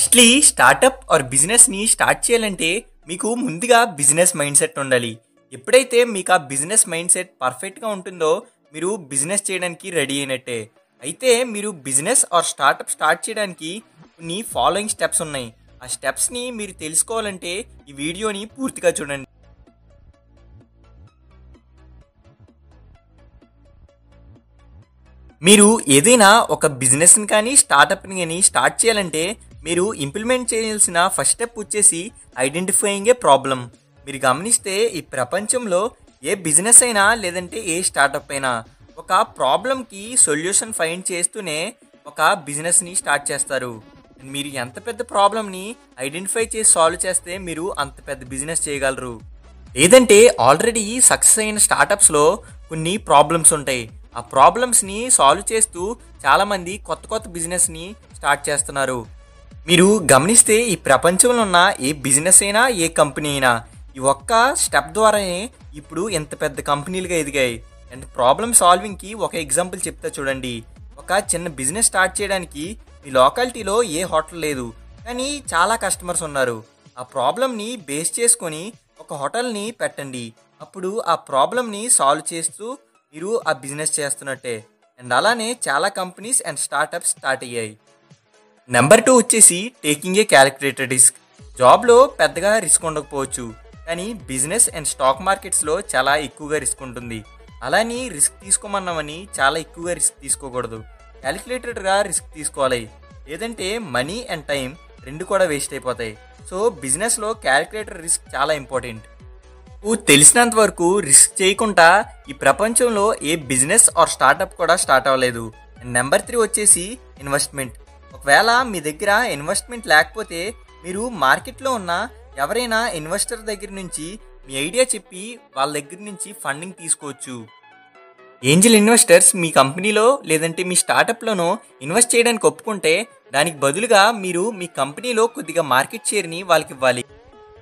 Firstly startup are బిజినెస్ని start చేయాలంటే మీకు ముందుగా బిజినెస్ మైండ్ సెట్ ఉండాలి. ఎప్పుడైతే మీకు ఆ బిజినెస్ మైండ్ సెట్ పర్ఫెక్ట్గా ఉంటుందో మీరు బిజినెస్ చేయడానికి రెడీ అయినట్టే. అయితే మీరు బిజినెస్ ఆర్ స్టార్టప్ స్టార్ట్ చేయడానికి కొన్ని ఫాలోయింగ్ స్టెప్స్ ఉన్నాయి. ఆ స్టెప్స్ని మీరు తెలుసుకోవాలంటే ఈ వీడియోని పూర్తిగా చూడండి. మీరు ఏదైనా ఒక బిజినెస్ని కానీ స్టార్టప్ని కానీ స్టార్ట్ చేయాలంటే మీరు ఇంప్లిమెంట్ చేయాల్సిన ఫస్ట్ స్టెప్ వచ్చేసి ఐడెంటిఫైయింగ్ ఏ ప్రాబ్లం. మీరు గమనిస్తే ఈ ప్రపంచంలో ఏ బిజినెస్ అయినా లేదంటే ఏ స్టార్టప్ అయినా ఒక ప్రాబ్లంకి సొల్యూషన్ ఫైండ్ చేస్తూనే ఒక బిజినెస్ని స్టార్ట్ చేస్తారు. మీరు ఎంత పెద్ద ప్రాబ్లమ్ని ఐడెంటిఫై చేసి సాల్వ్ చేస్తే మీరు అంత పెద్ద బిజినెస్ చేయగలరు. లేదంటే ఆల్రెడీ సక్సెస్ అయిన స్టార్టప్స్లో కొన్ని ప్రాబ్లమ్స్ ఉంటాయి. ఆ ప్రాబ్లమ్స్ని సాల్వ్ చేస్తూ చాలామంది కొత్త కొత్త బిజినెస్ని స్టార్ట్ చేస్తున్నారు. మీరు గమనిస్తే ఈ ప్రపంచంలో ఉన్న ఏ బిజినెస్ అయినా ఏ కంపెనీ అయినా ఈ ఒక్క స్టెప్ ద్వారానే ఇప్పుడు ఎంత పెద్ద కంపెనీలుగా ఎదిగాయి. అండ్ ప్రాబ్లమ్ సాల్వింగ్కి ఒక ఎగ్జాంపుల్ చెప్తా చూడండి. ఒక చిన్న బిజినెస్ స్టార్ట్ చేయడానికి మీ లోకాలిటీలో ఏ హోటల్ లేదు, కానీ చాలా కస్టమర్స్ ఉన్నారు. ఆ ప్రాబ్లమ్ని బేస్ చేసుకొని ఒక హోటల్ని పెట్టండి. అప్పుడు ఆ ప్రాబ్లమ్ని సాల్వ్ చేస్తూ మీరు ఆ బిజినెస్ చేస్తున్నట్టే. అండ్ అలానే చాలా కంపెనీస్ అండ్ స్టార్టప్స్ స్టార్ట్ అయ్యాయి. నెంబర్ 2 వచ్చేసి టేకింగ్ ఏ క్యాలిక్యులేటెడ్ రిస్క్. జాబ్లో పెద్దగా రిస్క్ ఉండకపోవచ్చు, కానీ బిజినెస్ అండ్ స్టాక్ మార్కెట్స్లో చాలా ఎక్కువగా రిస్క్ ఉంటుంది. అలాని రిస్క్ తీసుకోమన్నామని చాలా ఎక్కువగా రిస్క్ తీసుకోకూడదు. క్యాలిక్యులేటెడ్గా రిస్క్ తీసుకోవాలి, లేదంటే మనీ అండ్ టైం రెండు కూడా వేస్ట్ అయిపోతాయి. సో బిజినెస్లో క్యాలిక్యులేటెడ్ రిస్క్ చాలా ఇంపార్టెంట్. తెలిసినంత వరకు రిస్క్ చేయకుండా ఈ ప్రపంచంలో ఏ బిజినెస్ ఆర్ స్టార్టప్ కూడా స్టార్ట్ అవ్వలేదు. నెంబర్ 3 వచ్చేసి ఇన్వెస్ట్మెంట్. ఒకవేళ మీ దగ్గర ఇన్వెస్ట్మెంట్ లేకపోతే మీరు మార్కెట్లో ఉన్న ఎవరైనా ఇన్వెస్టర్ దగ్గర నుంచి మీ ఐడియా చెప్పి వాళ్ళ దగ్గర నుంచి ఫండింగ్ తీసుకోవచ్చు. ఏంజల్ ఇన్వెస్టర్స్ మీ కంపెనీలో లేదంటే మీ స్టార్టప్లోనో ఇన్వెస్ట్ చేయడానికి ఒప్పుకుంటే దానికి బదులుగా మీరు మీ కంపెనీలో కొద్దిగా మార్కెట్ షేర్ని వాళ్ళకి ఇవ్వాలి.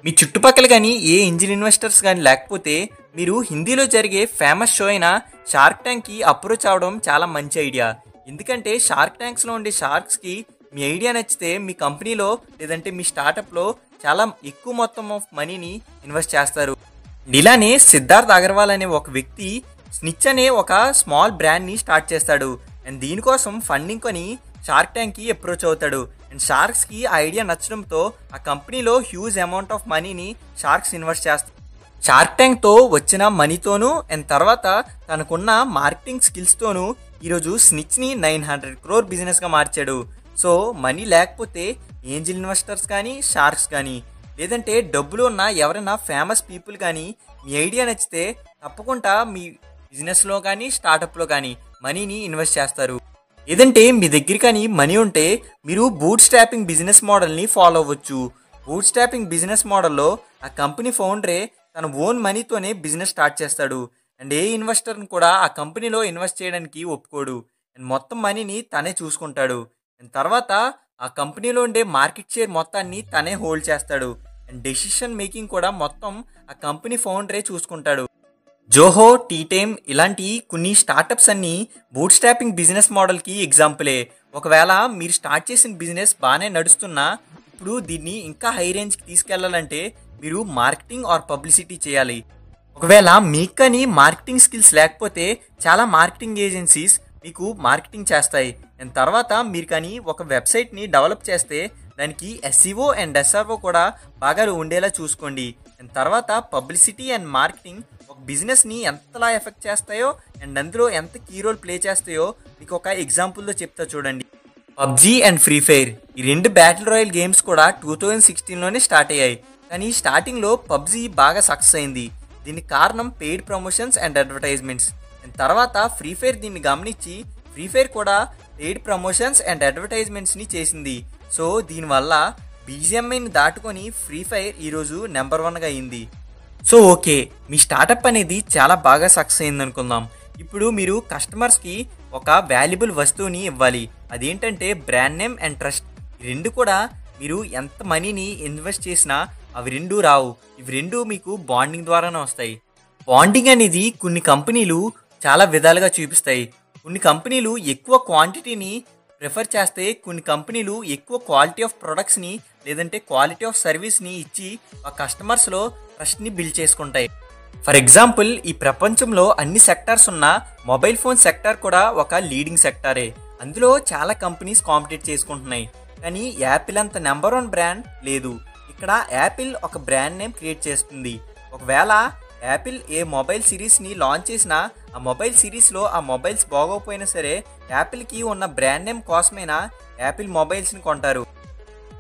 మీ చుట్టుపక్కల కానీ ఏ ఏంజల్ ఇన్వెస్టర్స్ కానీ లేకపోతే మీరు హిందీలో జరిగే ఫేమస్ షో అయిన షార్క్ ట్యాంక్కి అప్రోచ్ అవ్వడం చాలా మంచి ఐడియా. ఎందుకంటే షార్క్ ట్యాంక్స్లో ఉండే షార్క్స్కి మీ ఐడియా నచ్చితే మీ కంపెనీలో లేదంటే మీ స్టార్టప్లో చాలా ఎక్కువ మొత్తం ఆఫ్ మనీని ఇన్వెస్ట్ చేస్తారు. ఇలానే సిద్ధార్థ్ అగర్వాల్ అనే ఒక వ్యక్తి స్నిచ్ అనే ఒక స్మాల్ బ్రాండ్ని స్టార్ట్ చేస్తాడు. అండ్ దీనికోసం ఫండింగ్ కొని షార్క్ ట్యాంక్కి అప్రోచ్ అవుతాడు. అండ్ షార్క్స్కి ఆ ఐడియా నచ్చడంతో ఆ కంపెనీలో హ్యూజ్ అమౌంట్ ఆఫ్ మనీని షార్క్స్ ఇన్వెస్ట్ చేస్తారు. షార్క్ ట్యాంక్తో వచ్చిన మనీతోనూ అండ్ తర్వాత తనకున్న మార్కెటింగ్ స్కిల్స్తోనూ ఈరోజు స్నిచ్ని 900 crore బిజినెస్గా మార్చాడు. సో మనీ లేకపోతే ఏంజల్ ఇన్వెస్టర్స్ కానీ షార్క్స్ కానీ లేదంటే డబ్బులు ఉన్న ఎవరైనా ఫేమస్ పీపుల్ కానీ మీ ఐడియా నచ్చితే తప్పకుండా మీ బిజినెస్లో కానీ స్టార్టప్లో కానీ మనీని ఇన్వెస్ట్ చేస్తారు. లేదంటే మీ దగ్గర కానీ మనీ ఉంటే మీరు బూట్ స్ట్రాపింగ్ బిజినెస్ మోడల్ని ఫాలో అవ్వచ్చు. బూట్ స్ట్రాపింగ్ బిజినెస్ మోడల్లో ఆ కంపెనీ ఫౌండరే తన ఓన్ మనీతోనే బిజినెస్ స్టార్ట్ చేస్తాడు. అండ్ ఏ ఇన్వెస్టర్ని కూడా ఆ కంపెనీలో ఇన్వెస్ట్ చేయడానికి ఒప్పుకోడు. అండ్ మొత్తం మనీని తనే చూసుకుంటాడు. అండ్ తర్వాత ఆ కంపెనీలో ఉండే మార్కెట్ షేర్ మొత్తాన్ని తనే హోల్డ్ చేస్తాడు. అండ్ డెసిషన్ మేకింగ్ కూడా మొత్తం ఆ కంపెనీ ఫౌండరే చూసుకుంటాడు. జోహో, టీటైమ్ ఇలాంటి కొన్ని స్టార్టప్స్ అన్నీ బూట్ స్ట్రాపింగ్ బిజినెస్ మోడల్కి ఎగ్జాంపులే. ఒకవేళ మీరు స్టార్ట్ చేసిన బిజినెస్ బాగానే నడుస్తున్నా ఇప్పుడు దీన్ని ఇంకా హై రేంజ్కి తీసుకెళ్లాలంటే మీరు మార్కెటింగ్ ఆర్ పబ్లిసిటీ చేయాలి. ఒకవేళ మీకు కానీ మార్కెటింగ్ స్కిల్స్ లేకపోతే చాలా మార్కెటింగ్ ఏజెన్సీస్ మీకు మార్కెటింగ్ చేస్తాయి. అండ్ తర్వాత మీరు కానీ ఒక వెబ్సైట్ని డెవలప్ చేస్తే దానికి SEO అండ్ SRO కూడా బాగా ఉండేలా చూసుకోండి. అండ్ తర్వాత పబ్లిసిటీ అండ్ మార్కెటింగ్ ఒక బిజినెస్ని ఎంతలా ఎఫెక్ట్ చేస్తాయో అండ్ అందులో ఎంత కీ రోల్ ప్లే చేస్తాయో మీకు ఒక ఎగ్జాంపుల్లో చెప్తా చూడండి. పబ్జీ అండ్ ఫ్రీ ఫైర్ ఈ రెండు బ్యాటిల్ రాయల్ గేమ్స్ కూడా 2016లోనే స్టార్ట్ అయ్యాయి. కానీ స్టార్టింగ్లో పబ్జీ బాగా సక్సెస్ అయింది. దీనికి కారణం paid promotions and advertisements. And తర్వాత ఫ్రీ ఫైర్ దీన్ని గమనించి ఫ్రీ ఫైర్ కూడా పెయిడ్ ప్రమోషన్స్ అండ్ అడ్వర్టైజ్మెంట్స్ని చేసింది. సో దీనివల్ల BGMIని దాటుకొని ఫ్రీ ఫైర్ ఈరోజు నెంబర్ 1గా అయింది. సో ఓకే, మీ స్టార్టప్ అనేది చాలా బాగా సక్సెస్ అయింది అనుకుందాం. ఇప్పుడు మీరు కస్టమర్స్కి ఒక వాల్యుబుల్ వస్తువుని ఇవ్వాలి. అదేంటంటే బ్రాండ్ నేమ్ అండ్ ట్రస్ట్. ఈ రెండు కూడా మీరు ఎంత మనీని ఇన్వెస్ట్ చేసినా అవి రెండు రావు. ఇవి రెండు మీకు బాండింగ్ ద్వారానే వస్తాయి. బాండింగ్ అనేది కొన్ని కంపెనీలు చాలా విధాలుగా చూపిస్తాయి. కొన్ని కంపెనీలు ఎక్కువ క్వాంటిటీని ప్రిఫర్ చేస్తే కొన్ని కంపెనీలు ఎక్కువ క్వాలిటీ ఆఫ్ ప్రొడక్ట్స్ని లేదంటే క్వాలిటీ ఆఫ్ సర్వీస్ని ఇచ్చి ఆ కస్టమర్స్లో ట్రస్ట్ని బిల్డ్ చేసుకుంటాయి. ఫర్ ఎగ్జాంపుల్, ఈ ప్రపంచంలో అన్ని సెక్టార్స్ ఉన్న మొబైల్ ఫోన్ సెక్టార్ కూడా ఒక లీడింగ్ సెక్టారే. అందులో చాలా కంపెనీస్ కాంపిటీట్ చేసుకుంటున్నాయి. కానీ యాపిల్ అంత నెంబర్ 1 బ్రాండ్ లేదు. ఇక్కడ యాపిల్ ఒక బ్రాండ్ నేమ్ క్రియేట్ చేస్తుంది. ఒకవేళ యాపిల్ ఏ మొబైల్ సిరీస్ని లాంచ్ చేసినా ఆ మొబైల్ సిరీస్లో ఆ మొబైల్స్ బాగోకపోయినా సరే యాపిల్కి ఉన్న బ్రాండ్ నేమ్ కోసమైనా యాపిల్ మొబైల్స్ని కొంటారు.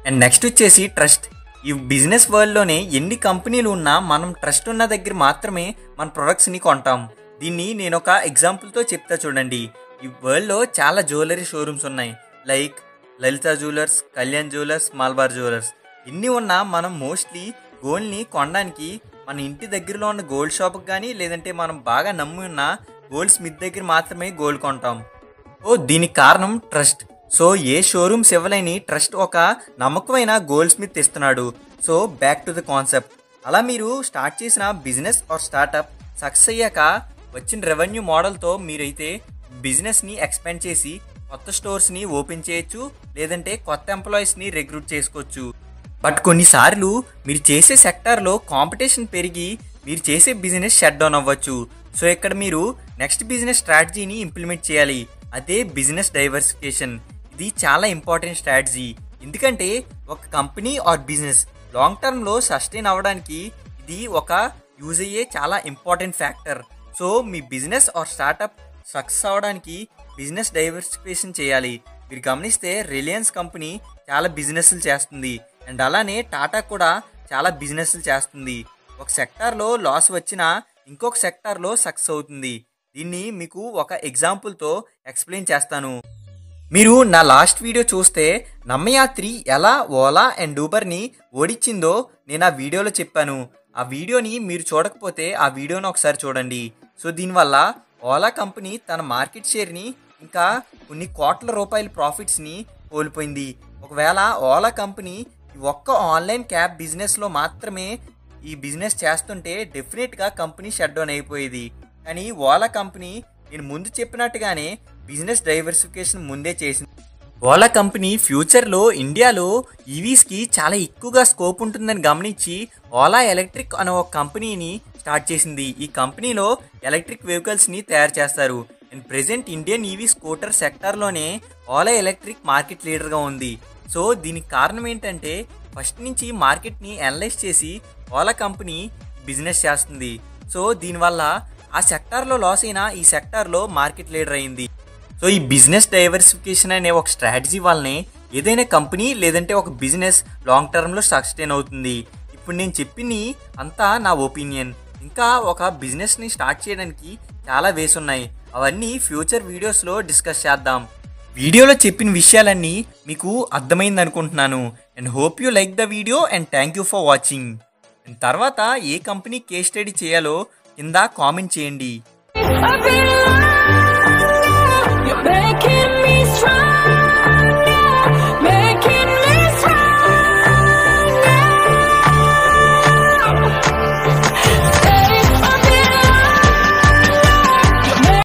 అండ్ నెక్స్ట్ వచ్చేసి ట్రస్ట్. ఈ బిజినెస్ వరల్డ్లోనే ఎన్ని కంపెనీలు ఉన్నా మనం ట్రస్ట్ ఉన్న దగ్గర మాత్రమే మన ప్రొడక్ట్స్ని కొంటాం. దీన్ని నేను ఒక ఎగ్జాంపుల్తో చెప్తా చూడండి. ఈ వరల్డ్లో చాలా జ్యువెలరీ షోరూమ్స్ ఉన్నాయి. Like Lalitha jewellers, Kalyan jewellers, Malabar jewellers. ఇన్ని ఉన్నా మనం మోస్ట్లీ గోల్డ్ని కొనడానికి మన ఇంటి దగ్గరలో ఉన్న గోల్డ్ షాప్కి కానీ లేదంటే మనం బాగా నమ్మి ఉన్న గోల్డ్ స్మిత్ దగ్గర మాత్రమే గోల్డ్ కొంటాం. సో దీనికి కారణం ట్రస్ట్. సో ఏ షోరూమ్స్ ఇవ్వలేని ట్రస్ట్ ఒక నమ్మకమైన గోల్డ్ స్మిత్ ఇస్తున్నాడు. So back to the concept. అలా మీరు స్టార్ట్ చేసిన బిజినెస్ ఆర్ స్టార్టప్ సక్సెస్ అయ్యాక వచ్చిన రెవెన్యూ మోడల్తో మీరైతే బిజినెస్ని ఎక్స్పాండ్ చేసి కొత్త స్టోర్స్ని ఓపెన్ చేయొచ్చు, లేదంటే కొత్త ఎంప్లాయీస్ని రిక్రూట్ చేసుకోవచ్చు. బట్ కొన్నిసార్లు మీరు చేసే సెక్టార్లో కాంపిటీషన్ పెరిగి మీరు చేసే బిజినెస్ షట్ డౌన్ అవ్వచ్చు. సో ఇక్కడ మీరు నెక్స్ట్ బిజినెస్ స్ట్రాటజీని ఇంప్లిమెంట్ చేయాలి. అదే బిజినెస్ డైవర్సిఫికేషన్. ఇది చాలా ఇంపార్టెంట్ స్ట్రాటజీ. ఎందుకంటే ఒక కంపెనీ ఆర్ బిజినెస్ లాంగ్ టర్మ్లో సస్టైన్ అవ్వడానికి ఇది ఒక యూజ్ అయ్యే చాలా important factor. So me business are startup success అవ్వడానికి బిజినెస్ డైవర్సిఫికేషన్ చేయాలి. మీరు గమనిస్తే రిలయన్స్ కంపెనీ చాలా బిజినెస్లు చేస్తుంది. అండ్ అలానే టాటా కూడా చాలా బిజినెస్లు చేస్తుంది. ఒక సెక్టార్లో లాస్ వచ్చినా ఇంకొక సెక్టార్లో సక్సెస్ అవుతుంది. దీన్ని మీకు ఒక ఎగ్జాంపుల్తో ఎక్స్ప్లెయిన్ చేస్తాను. మీరు నా లాస్ట్ వీడియో చూస్తే నమ్మయాత్రి ఎలా ఓలా అండ్ ఊబర్ని ఓడించిందో నేను ఆ వీడియోలో చెప్పాను. ఆ వీడియోని మీరు చూడకపోతే ఆ వీడియోని ఒకసారి చూడండి. సో దీనివల్ల ఓలా కంపెనీ తన మార్కెట్ షేర్ని ఇంకా కొన్ని కోట్ల రూపాయల ప్రాఫిట్స్ని కోల్పోయింది. ఒకవేళ ఓలా కంపెనీ ఒక్క ఆన్లైన్ క్యాబ్ బిజినెస్లో మాత్రమే ఈ బిజినెస్ చేస్తుంటే డెఫినెట్గా కంపెనీ షట్ డౌన్ అయిపోయేది. కానీ ఓలా కంపెనీ నేను ముందు చెప్పినట్టుగానే బిజినెస్ డైవర్సిఫికేషన్ ముందే చేసింది. ఓలా కంపెనీ ఫ్యూచర్లో ఇండియాలో ఈవీస్కి చాలా ఎక్కువగా స్కోప్ ఉంటుందని గమనించి ఓలా ఎలక్ట్రిక్ అనే ఒక కంపెనీని స్టార్ట్ చేసింది. ఈ కంపెనీలో ఎలక్ట్రిక్ వెహికల్స్ని తయారు చేస్తారు. And present Indian EV scooter సెక్టార్లోనే ఓలా ఎలక్ట్రిక్ మార్కెట్ లీడర్గా ఉంది. సో దీనికి కారణం ఏంటంటే ఫస్ట్ నుంచి మార్కెట్ని అనలైజ్ చేసి ఓలా కంపెనీ బిజినెస్ చేస్తుంది. సో దీనివల్ల ఆ సెక్టార్లో లాస్ అయినా ఈ సెక్టార్లో మార్కెట్ లీడర్ అయింది. సో ఈ బిజినెస్ డైవర్సిఫికేషన్ అనే ఒక స్ట్రాటజీ వల్లనే ఏదైనా కంపెనీ లేదంటే ఒక బిజినెస్ లాంగ్ టర్మ్లో సస్టైన్ అవుతుంది. ఇప్పుడు నేను చెప్పింది అంతా నా ఒపీనియన్. ఇంకా ఒక బిజినెస్ని స్టార్ట్ చేయడానికి చాలా వేస్ ఉన్నాయి. అవన్నీ ఫ్యూచర్ వీడియోస్లో డిస్కస్ చేద్దాం. వీడియోలో చెప్పిన విషయాలన్నీ మీకు అర్థమైంది అనుకుంటున్నాను. And hope you like the video and thank you for watching. And తర్వాత ఏ కంపెనీ కేస్ స్టడీ చేయాలో కింద కామెంట్ చేయండి. You're making me strong.